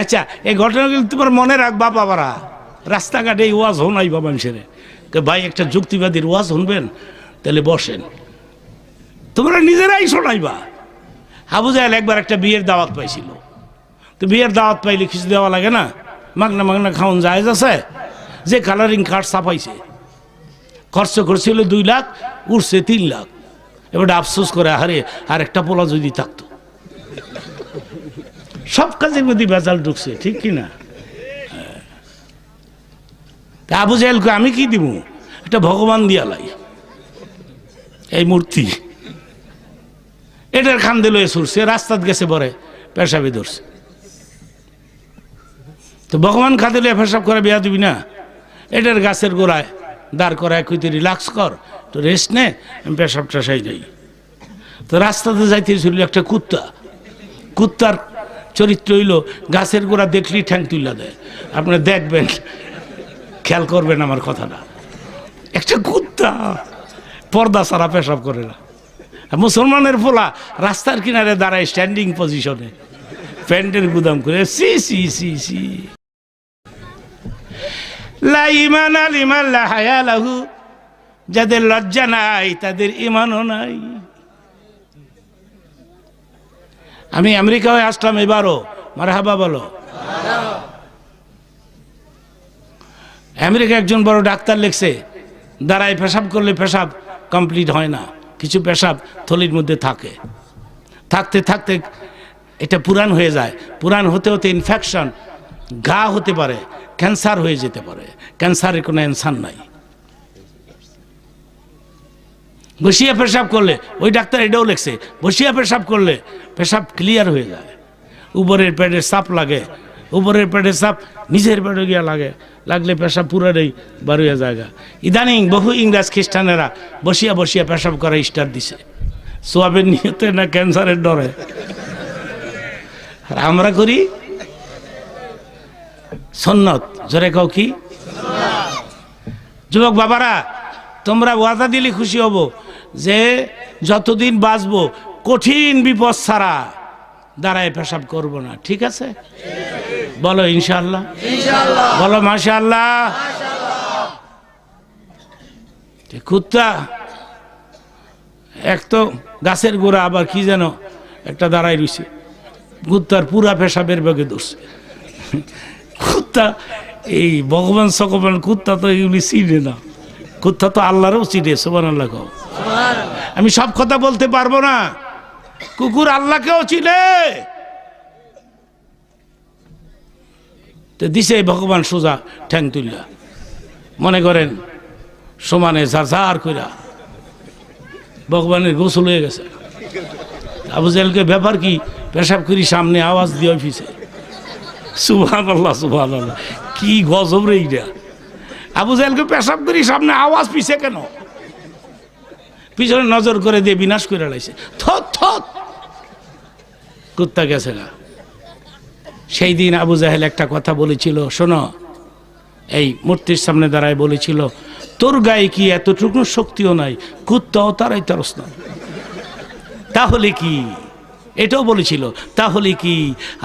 আচ্ছা এই ঘটনাগুলো তোমার মনে রাখবা বাবারা, রাস্তাঘাটে এই ওয়াজ শোনাইবা মানুষের, ভাই একটা যুক্তিবাদীর ওয়াজ শুনবেন, তাহলে বসেন, তোমরা নিজেরাই শোনাইবা। আবু জাহেল একবার একটা বিয়ের দাওয়াত পাইছিল, তো বিয়ের দাওয়াত পাইলে কিছু দেওয়া লাগে না, মাগনা মাগনা খাওয়ান জায়েজ আছে। যে কালারিং কার্ড ছাপাইছে, খরচ করছিল 2 লাখ, উঠছে 3 লাখ। এবার আফসোস করে, আরে আর একটা পোলা যদি থাকতো। সব কাজের মধ্যে বেজাল ঢুকছে, ঠিক কিনা? তা আবু জাহেলকে আমি কি দিব, একটা ভগবান দিয়া লাই, এই মূর্তি, এটার খান দিল ছুটছে, রাস্তাত গেছে পরে পেশাবে ধরছে। তো ভগবান খাদিলে পেশাব করে বিয়া দিবি না, এটার গাছের গোড়ায় দাঁড় করায় কইতে রিল্যাক্স কর, তো রেস্ট নে, আমি পেশাব টেশাই যাই। তো রাস্তাতে যাইতে ছিল একটা কুত্তা, কুত্তার চরিত্র হইল গাছের গোড়া দেখলেই ঠ্যাং তুল্লা দেয়। আপনি দেখবেন, খেয়াল করবেন আমার কথাটা, একটা কুত্তা পর্দা ছাড়া পেশাব করে না। মুসলমানের পোলা রাস্তার কিনারে দাঁড়ায় স্ট্যান্ডিং পজিশনে, প্যান্টের গুদাম করে, সি সি সি সি। লা ঈমান লিমান লা হায়া লাহু, যাদের লজ্জা নাই তাদের ঈমানও নাই। আমি আমেরিকায় আসলাম এবারও, মারহাবা বলো। আমেরিকা একজন বড় ডাক্তার লিখছে, দাঁড়ায় পেশাব করলে পেশাব কমপ্লিট হয় না, কিছু পেশাব থলির মধ্যে থাকে, থাকতে থাকতে এটা পুরান হয়ে যায়, পুরান হতে হতে ইনফেকশন, ঘা হতে পারে, ক্যান্সার হয়ে যেতে পারে। ক্যান্সারের কোনো অ্যান্সার নাই। বসিয়া পেশাব করলে, ওই ডাক্তার এটাও লিখছে, বসিয়া পেশাব করলে পেশাব ক্লিয়ার হয়ে যায়। উপরের পেটের চাপ লাগে, উপরের পেটের চাপ নিচের পেটে গিয়া লাগে, লাগলে পেশাব পুরাটাই বার হয়ে যায়। ইদানিং বহু ইংরেজ খ্রিস্টানেরা বসিয়া বসিয়া পেশাব করা স্টার্ট দিছে, সোয়াবের নিয়তে না ক্যান্সারের ডরে। আর আমরা করি সুন্নত, জোরে কাও কি? যুবক বাবারা, তোমরা ওয়াদা দিলে খুশি হব যে যতদিন বাঁচবো কঠিন বিপদ ছাড়া দাঁড়ায় পেশাব করব না, ঠিক আছে? বলো ইনশাআল্লাহ, বলো মাশাআল্লাহ। কুত্তা এক তো গাছের গোড়া, আবার কি যেন একটা দাঁড়ায় রয়েছে, কুত্তার পুরা পেশাবের বেগে ধরছে। কুত্তা এই ভগবান সকবান, কুত্তা তো এগুলি চিনে না, কুত্তা তো আল্লাহরও চিনে, সুবহানাল্লাহ। আমি সব কথা বলতে পারবো না, কুকুর আল্লাহকেও চিনে। তো দিছে ভগবান সোজা ঠ্যাং তুল্লা, মনে করেন সমানে ঝাড় কইরা ভগবানের গোসল হয়ে গেছে। আবু জাহেলকে ব্যাপার কি, পেশাব করি সামনে আওয়াজ দিয়ে অফিসে, সুবহানাল্লাহ সুবহানাল্লাহ, কি গজব রে এইটা। আবু জাহেলকে পেশাব করি সামনে আওয়াজ, পিছে কেন? পিছনে নজর করে দিয়ে বিনাশ করে লাইছে, থত থত কুত্তা গেছে গা। সেই দিন আবু জাহেল একটা কথা বলেছিল, শোনো, এই মূর্তির সামনে দাঁড়ায় বলেছিল, তোর গায়ে কি এতটুকু শক্তিও নাই, কুত্তাও তারাই তারস না। তাহলে কি, এটাও বলেছিল, তাহলে কি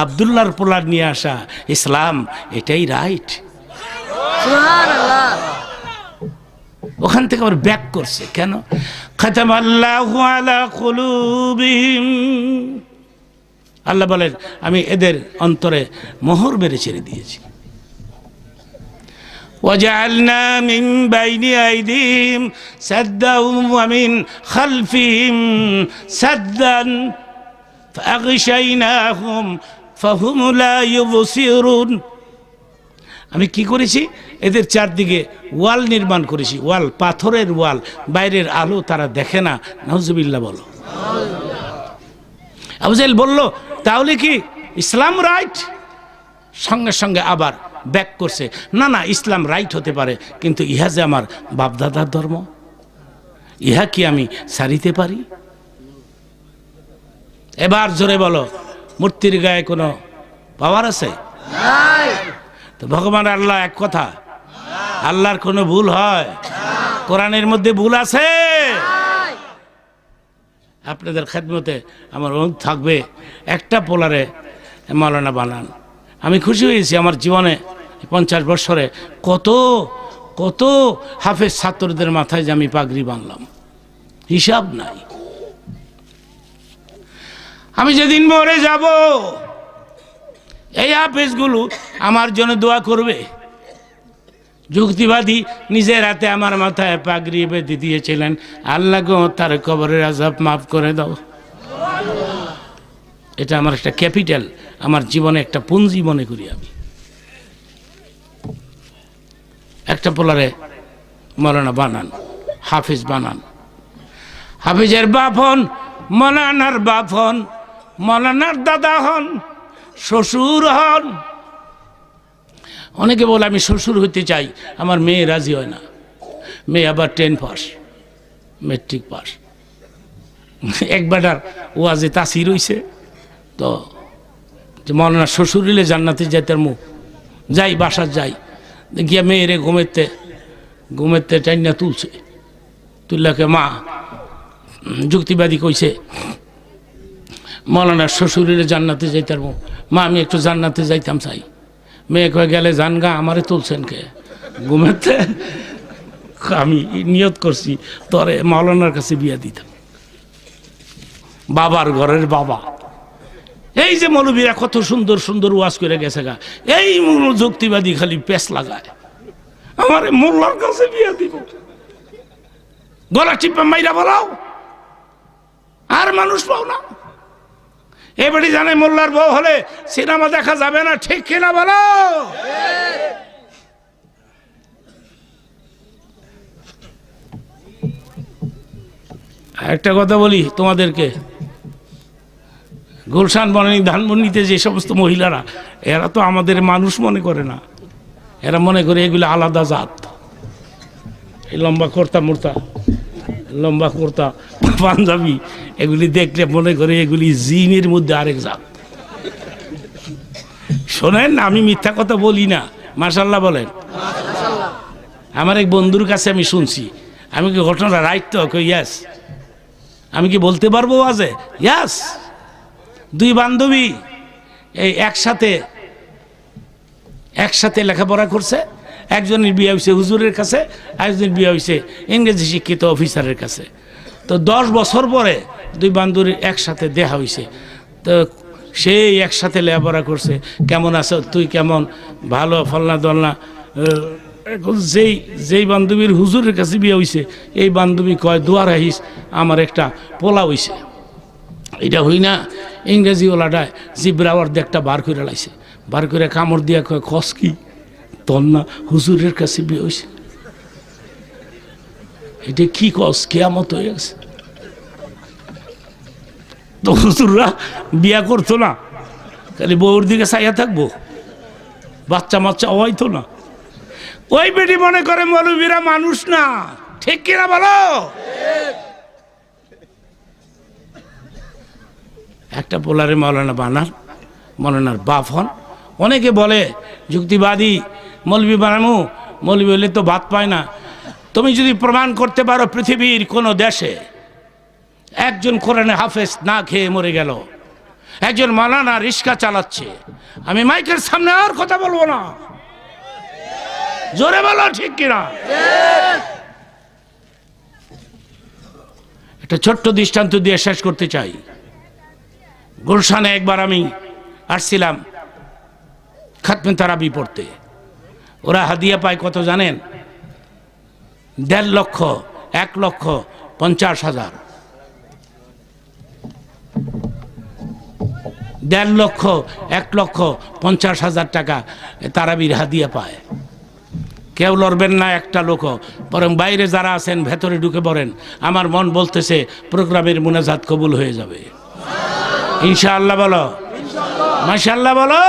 আব্দুল্লাহর পোলার নিয়ে আসা ইসলাম এটাই রাইট? ওখান থেকে আবার ব্যাক করছে কেন? খাতামাল্লাহু আলা কুলুবিহিম, আল্লাহ বলেন আমি এদের অন্তরে মোহর মেরে ছেড়ে দিয়েছি। وجعلنا من بين أيديهم سدا ومن خلفهم سدا فأغشيناهم فهم لا يبصرون। আমি কি করেছি, এদের চারদিকে ওয়াল নির্মাণ করেছি, ওয়াল, পাথরের ওয়াল, বাইরের আলো তারা দেখে না। নাউজুবিল্লাহ বলো। আবু জাহেল বলল, তাহলে কি ইসলাম রাইট? সঙ্গে সঙ্গে আবার ব্যাক করছে, না না, ইসলাম রাইট হতে পারে, কিন্তু ইহা যে আমার বাপদাদার ধর্ম, ইহা কি আমি সারিতে পারি? এবার জোরে বলো, মূর্তির গায়ে কোনো পাওয়ার আছে? তো ভগবান আল্লাহ এক কথা, আল্লাহর কোনো ভুল হয়? কোরআনের মধ্যে ভুল আছে? আপনাদের খেদমতে আমার অনুরোধ থাকবে, একটা পোলারে মাওলানা বানান, আমি খুশি হয়েছি আমার জীবনে 50 বছরে কত কত হাফেজ ছাত্রদের মাথায় যে আমি পাগড়ি বাঁধলাম, হিসাব নাই। আমি যেদিন মরে যাব এই হাফেজগুলো আমার জন্য দোয়া করবে। যুক্তিবাদী নিজের হাতে আমার মাথায় পাগড়ি বেঁধে দিয়েছিলেন, আল্লাহ গো তার কবরের আযাব মাফ করে দাও। এটা আমার একটা ক্যাপিটাল, আমার জীবনে একটা পুঁজি মনে করি আমি। একটা পোলারে মৌলানা বানান, হাফেজ বানান। হাফেজের বাপ হন, মৌলানার বাপ হন, মৌলানার দাদা হন, শ্বশুর হন। অনেকে বলে আমি শ্বশুর হইতে চাই, আমার মেয়ে রাজি হয় না। মেয়ে আবার 10 পাস, মেট্রিক পাস। একবারটার ওয়াজে তাসির হইছে তো মৌলানা শ্বশুর হইলে জান্নাতে যাইতার মুখ যাই, বাসার যাই, গিয়া মেয়েরে ঘুমেতে টাইনা তুলছে। তুললাকে মা যুক্তিবাদী কইছে মৌলানা শ্বশুর হইলে জান্নাতে যাইতার মুখ, মা আমি একটু জান্নাতে যাইতাম চাই। মেয়ে কয়ে গেলে জানগা, আমারে তুলছেন কে ঘুমেতে? আমি নিয়ত করছি তোরে মৌলানার কাছে বিয়া দিতাম। বাবার ঘরের বাবা। এই যে মৌলবীরা কত সুন্দর সুন্দর ওয়াজ করে গেছে গা, এই যুক্তিবাদী খালি পেস লাগায়, আমারে মোল্লার কাছে বিয়া দিব। গলা টিপে মাইরা বলাও, আর মানুষ পাও না। এবারে জানে মোল্লার বউ হলে সিনেমা দেখা যাবে না, ঠিক কিনা বলো? একটা কথা বলি তোমাদেরকে, গুলশান বনানী ধানমন্ডিতে যে সমস্ত মহিলারা, এরা তো আমাদের মানুষ মনে করে না, এরা মনে করে এগুলো আলাদা জাত। এই লম্বা কুর্তা মুর্তা, লম্বা কুর্তা পাঞ্জাবি, এগুলি দেখলে মনে করে এগুলি জিনের মধ্যে আরেক জাত। শোনেন, আমি মিথ্যা কথা বলি না, মাশাআল্লাহ বলেন। আমার এক বন্ধুর কাছে আমি শুনছি, আমি কি ঘটনা রাইট তো? ইয়াস। আমি কি বলতে পারবো আজে? ইয়াস। 2 বান্ধবী এই একসাথে লেখাপড়া করছে। একজনের বিয়ে হয়েছে হুজুরের কাছে, একজনের বিয়ে হয়েছে ইংরেজি শিক্ষিত অফিসারের কাছে। তো 10 বছর পরে 2 বান্ধবীর একসাথে দেখা হয়েছে। তো সেই একসাথে লেখাপড়া করছে, কেমন আছো তুই, কেমন, ভালো, ফলনা দলনা। যেই বান্ধবীর হুজুরের কাছে বিয়ে হয়েছে, এই বান্ধবী কয় দুয়ার আহিস, আমার একটা পোলা হয়েছে। এটা হই না, ইংরেজিওয়ালাটায় জিব্রাওয়ার দিয়ে একটা বার করে লাইছে, বার করে কামড় দিয়া কয় খস কি তোর না হুজুরের কাছে বিয়ে হয়েছে। এটা কি কস, কেয়ামত হয়ে গেছে। তো হুজুররা বিয়া করতো না, খালি বউর দিকে চাইয়া থাকবো, বাচ্চা মাচ্চা হয়তো না। ওই বেটি মনে করে মৌলবীরা মানুষ না, ঠিক কিনা বলো? একটা পোলারে মৌলানা বানান, মৌলানার বাপ হন। অনেকে বলে যুক্তিবাদী মৌলবী বানামু, মৌলবী হলে তো ভাত পায় না। তুমি যদি প্রমাণ করতে পারো পৃথিবীর কোনো দেশে একজন কোরআনে হাফেজ না খেয়ে মরে গেল, একজন মৌলানা রিক্সা চালাচ্ছে, আমি মাইকের সামনে আর কথা বলবো না, জোরে বলো ঠিক কিনা? একটা ছোট্ট দৃষ্টান্ত দিয়ে শেষ করতে চাই। গুলশানে একবার আমি আসছিলাম খাতমে তারাবি পড়তে। ওরা হাদিয়া পায় কত জানেন? 1.5 লক্ষ, 1,50,000, 1.5 লক্ষ, 1,50,000 টাকা তারাবির হাদিয়া পায়। কেউ লড়বেন না একটা লোক, বরং বাইরে যারা আছেন ভেতরে ঢুকে পড়েন। আমার মন বলতেছে প্রোগ্রামের মুনাজাত কবুল হয়ে যাবে ইনশাআল্লাহ। বলো মাশাআল্লাহ, বলো।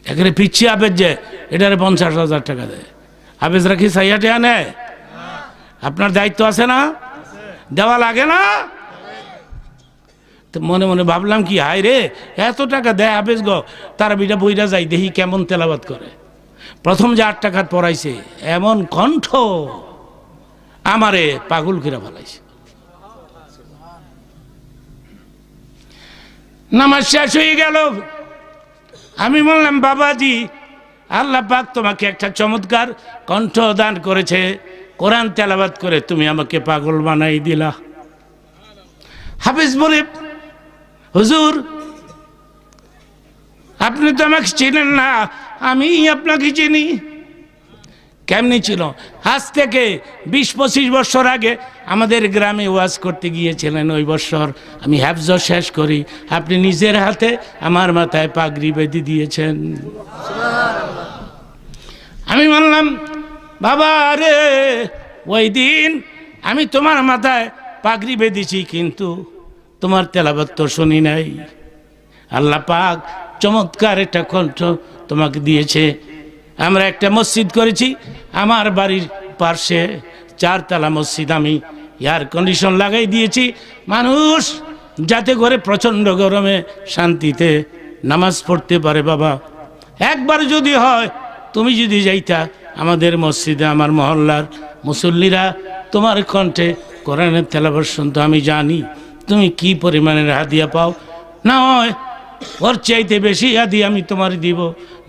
এখানে পিচ্ছি হাফেজ যে এটারে 50,000 টাকা দেয়। হাফেজরা কি চাইয়া টেয়া নেয়? আপনার দায়িত্ব আছে না? দেওয়া লাগে না? তো মনে মনে ভাবলাম কি, হায় রে, এত টাকা দেয় হাফেজ গো, তারা বিটা বইরা যাই দেখি কেমন তেলাওয়াত করে। প্রথম যে 8 টাকার পড়াইছে, এমন কণ্ঠ আমারে পাগল করে ফেলাইছে। নামাজ শেষ হয়ে গেল। আমি বললাম, বাবাজি, আল্লাহ পাক তোমাকে একটা চমৎকার কণ্ঠ দান করেছে, কোরআন তেলাওয়াত করে তুমি আমাকে পাগল বানাই দিলা। হাফেজ বলে, হুজুর আপনি তো আমাকে চেনেন না, আমি আপনাকে চিনি। কেমনি ছিল? আজ থেকে 20-25 বছর আগে আমাদের গ্রামে ওয়াজ করতে গিয়েছিলেন। ওই বছর আমি হাফজ শেষ করি, আপনি নিজের হাতে আমার মাথায় পাগড়ি বেঁধে দিয়েছেন। আমি বললাম, বাবা রে, ওই দিন আমি তোমার মাথায় পাগড়ি বেঁধেছি, কিন্তু তোমার তেলাওয়াত তো শুনি নাই। আল্লাহ পাক চমৎকার একটা কণ্ঠ তোমাকে দিয়েছে। আমরা একটা মসজিদ করেছি আমার বাড়ির পাশে, 4 তলা মসজিদ। আমি এয়ার কন্ডিশন লাগাই দিয়েছি, মানুষ যাতে করে প্রচণ্ড গরমে শান্তিতে নামাজ পড়তে পারে। বাবা, একবার যদি হয়, তুমি যদি যাইতা আমাদের মসজিদে, আমার মহল্লার মুসল্লিরা তোমার কণ্ঠে কোরআনের তেলাওয়াত শুনতো, আমি জানি তুমি কি পরিমাণের হাদিয়া পাও। না হয় ওর চাইতে বেশি হাদিয়া আমি তোমার দিব,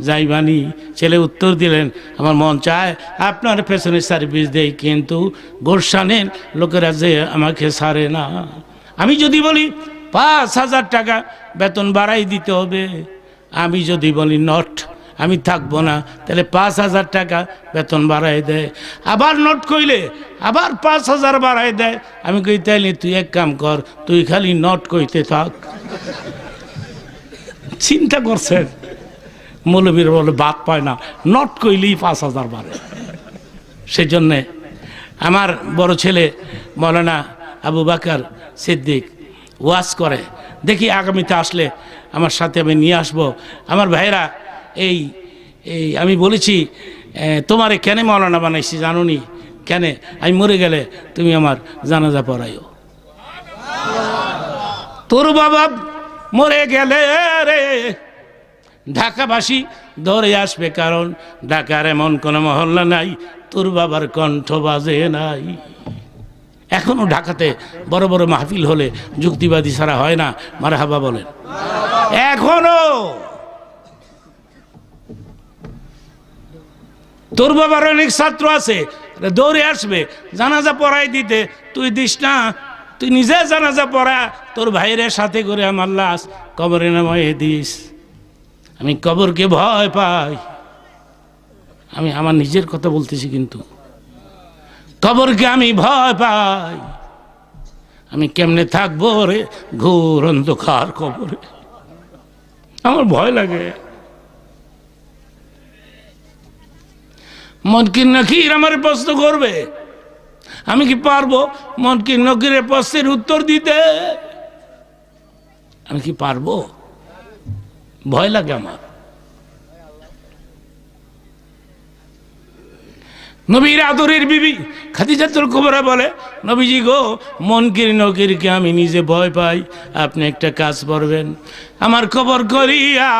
যাইবানি। ছেলে উত্তর দিলেন, আমার মন চায় আপনার পেছনে সার্ভিস দেয়, কিন্তু গোরসানের লোকেরা যে আমাকে ছাড়ে না। আমি যদি বলি 5,000 টাকা বেতন বাড়াই দিতে হবে, আমি যদি বলি নট, আমি থাকবো না, তাহলে 5,000 টাকা বেতন বাড়াই দেয়। আবার নোট কইলে আবার 5,000 বাড়াই দেয়। আমি কই, তাইলে তুই এক কাম কর, তুই খালি নোট কইতে থাক। চিন্তা করছেন? মৌলবীর বলে বাদ পায় না, নোট কইলেই 5,000 বাড়ে। সেই জন্যে আমার বড় ছেলে মৌলানা আবু বকর সিদ্দিক ওয়াজ করে, দেখি আগামীতে আসলে আমার সাথে আমি নিয়ে আসবো। আমার ভাইরা, এই আমি বলেছি, তোমারে কেন মৌলানা বানাইছি জানো নি? কেন? আমি মরে গেলে তুমি আমার জানাজা পড়াইও। তোর বাবা মরে গেলে রে ঢাকাবাসী ধরে আসবে, কারণ ঢাকার এমন কোনো মহল্লা নাই তোর বাবার কণ্ঠ বাজে নাই। এখনো ঢাকাতে বড় বড় মাহফিল হলে যুক্তিবাদী ছাড়া হয় না। মারহাবা বলেন। এখনো তোর বাবার অনেক ছাত্র আছে, দৌড়ে আসবে জানাজা পড়াই দিতে। তুই দিস না, তুই নিজে জানাজা পড়া, তোর ভাইয়ের সাথে করে আমার লাশ কবরে নামাইয়ে দিস। আমি কবরকে ভয় পাই। আমি আমার নিজের কথা বলতেছি, কিন্তু কবরকে আমি ভয় পাই। আমি কেমনে থাকবো রে ঘোর অন্ধকার কবরে, আমার ভয় লাগে। মুনকির নাকির আমার প্রশ্ন করবে, আমি কি পারবো মুনকির নাকিরের প্রশ্নের উত্তর দিতে? আমি কি পারবো? ভয় লাগে আমার। নবীর আদরের বিবি খাদিজাতুল কুবরা বলে, নবীজি গো, মুনকির নাকিরকে আমি নিজে ভয় পাই। আপনি একটা কাজ করবেন, আমার কবর করিয়া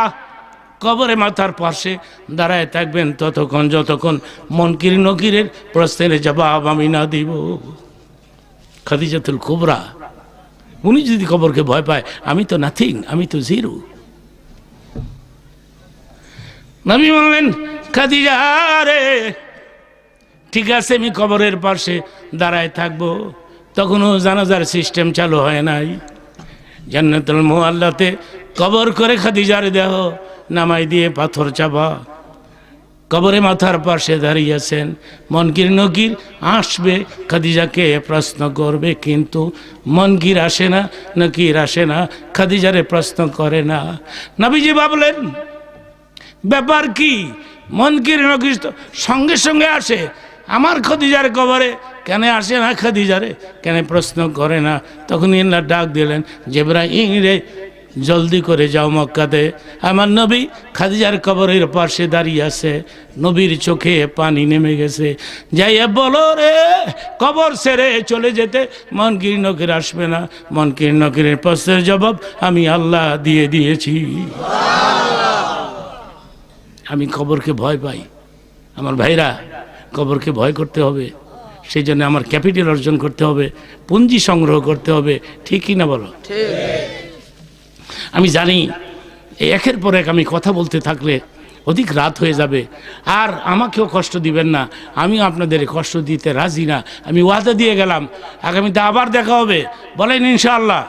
কবরে মাথার পাশে দাঁড়ায় থাকবেন ততক্ষণ যতক্ষণ মুনকির নাকিরের প্রশ্নের জবাব আমি না দিব। খাদিজাতুল কুবরা, উনি যদি কবরকে ভয় পায়, আমি তো নাথিং, আমি তো জিরো। নবী বললেন, খাদিজা রে, ঠিক আছে, আমি কবরের পাশে দাঁড়ায় থাকবো। তখনও জানাজার সিস্টেম চালু হয় নাই। জান্নাতুল মুআল্লাতে কবর করে খাদিজার দেহ নামাই দিয়ে পাথর চাপা, কবরে মাথার পাশে দাঁড়িয়েছেন। মুনকির নাকির আসবে, খাদিজাকে প্রশ্ন করবে, কিন্তু মুনকির আসে না, নাকির আসে না, খাদিজারে প্রশ্ন করে না। নবীজি ভাবলেন, ব্যাপার কি? মুনকির নাকির তো সঙ্গে সঙ্গে আসে, আমার খাদিজার কবরে কেন আসে না? খাদিজারে কেন প্রশ্ন করে না? তখন আল্লাহ ডাক দিলেন, জিবরাইল রে, জলদি করে যাও মক্কাতে। আমার নবী খাদিজার কবরের পাশে দাঁড়িয়ে আছে, নবীর চোখে পানি নেমে গেছে। যাইয়া বলো রে, কবর ছেড়ে চলে যেতে, মুনকির নাকির আসবে না। মুনকির নাকিরের প্রশ্নের জবাব আমি আল্লাহ দিয়ে দিয়েছি। আমি কবরকে ভয় পাই। আমার ভাইরা, কবরকে ভয় করতে হবে। সেই জন্য আমার ক্যাপিটাল অর্জন করতে হবে, পুঁজি সংগ্রহ করতে হবে। ঠিক কি না বলো? আমি জানি এই একের পর এক আমি কথা বলতে থাকলে অধিক রাত হয়ে যাবে, আর আমাকেও কষ্ট দিবেন না, আমিও আপনাদের কষ্ট দিতে রাজি না। আমি ওয়াদা দিয়ে গেলাম আগামীতে আবার দেখা হবে। বলেন ইনশাআল্লাহ,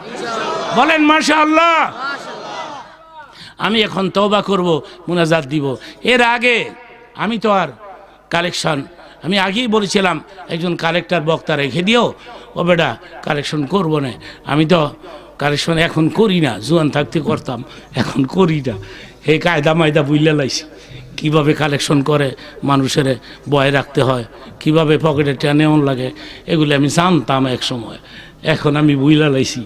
বলেন মাশাআল্লাহ। আমি এখন তওবা করব, মুনাজাত দিব। এর আগে আমি তো আর কালেকশন, আমি আগেই বলেছিলাম একজন কালেক্টর বক্তা রেখে দিও, ও বেটা কালেকশন করবো না। আমি তো কালেকশন এখন করি না, জোয়ান থাকতে করতাম, এখন করি না। এই কায়দা মায়দা বুইলা লাইছি, কীভাবে কালেকশন করে মানুষের বয় রাখতে হয়, কিভাবে পকেটে টেনেও লাগে, এগুলি আমি জানতাম এক সময়, এখন আমি বুইলা লাইছি